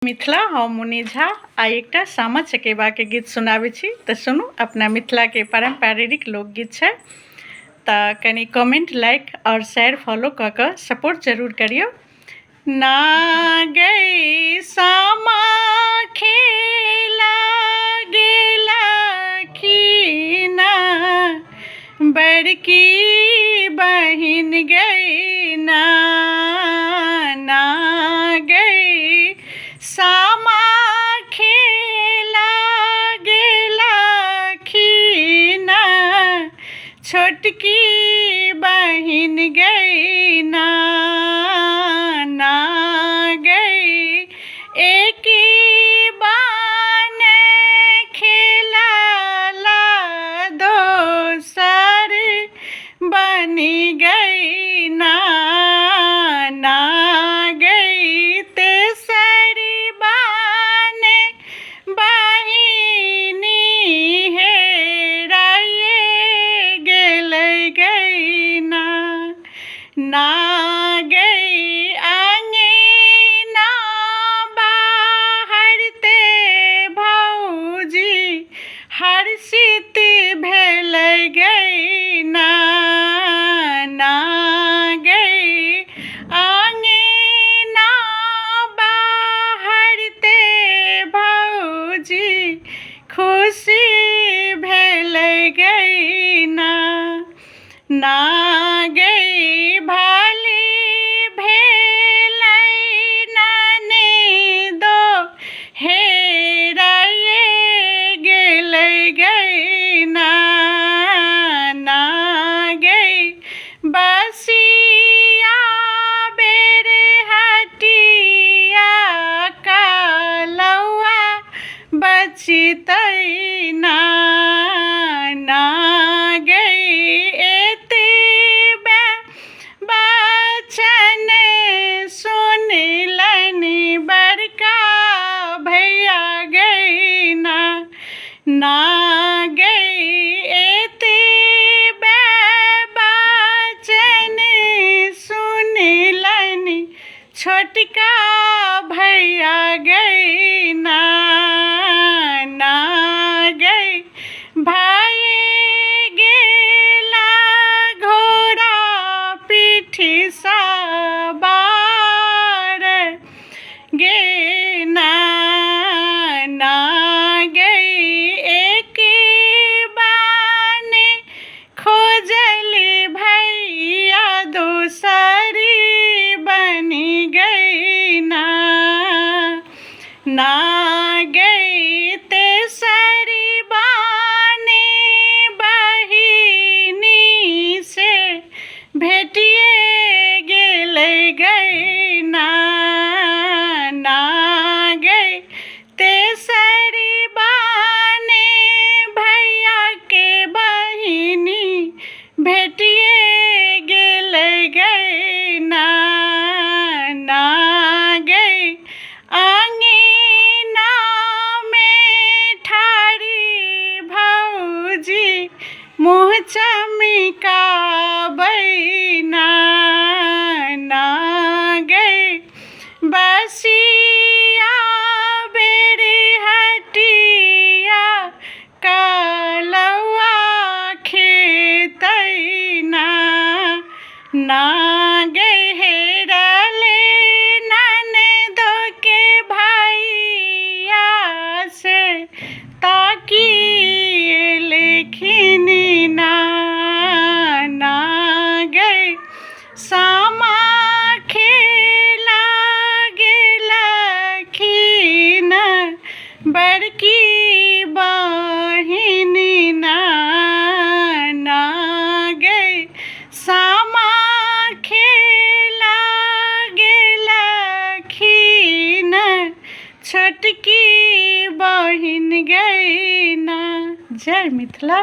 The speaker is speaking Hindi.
मिथिला हम मुनि झा आ एकटा सामा चकेबा के गीत सुनाबै छी तऽ सुनू। अपना मिथिला के पारंपरिक लोकगीत छै तऽ कनी कमेंट, लाइक और शेयर फॉलो कऽ कऽ सपोर्ट जरूर करियो। ना गई सामा खेला गेला खीना, बड़की बहिन गई ना। ना गई सामा खेला गेला खीना, छोटकी बहिन गई ना। ना गई एक बान खेला ला दोसर बनी गई ना। ना गई तेसरी बान बहिनी हेराए गेलै गई ना। ना गई अंगना बाहरते भौजी हर्षित भेलै गई ना। ना गई अंगना बाहरते भौजी खुशी भेलै गई ना। ना गई भली भेलै ननदो हेराए गेलै गई ना। ना गई बसिया बेर हटिया कालौआ बचितै ना। ना गई एतबे बचन सुनलनि बड़का भैया गई ना। ना गई एतबे बचन सुनलनि छोटका भैया गई ना। ना गई भाई गेला घोड़ा पीठी सवार गे ना। ना गई एक बान खोजली भैया दूसरी बनी गई ना। ना गई तेसरी बान बहिनी से भेटिए गेलै गई ना। ना गई तेसरी बान भैया के बहिनी भेटिए गेलै गई ना। ना गई अंगना में ठाड़ी भौजी मुँह चमकाबै ना। ना गई बसिया बेर हटिया कालौआ खेतै ना। ना गई हेरले ननदो के भैया से ताकी लेखिनी ना। ना गई सामा खेला गेला खीना, बड़की बहिनी ना। ना गई सामा खेला गेला खीना, छोटकी बहिन गई ना। जय मिथिला।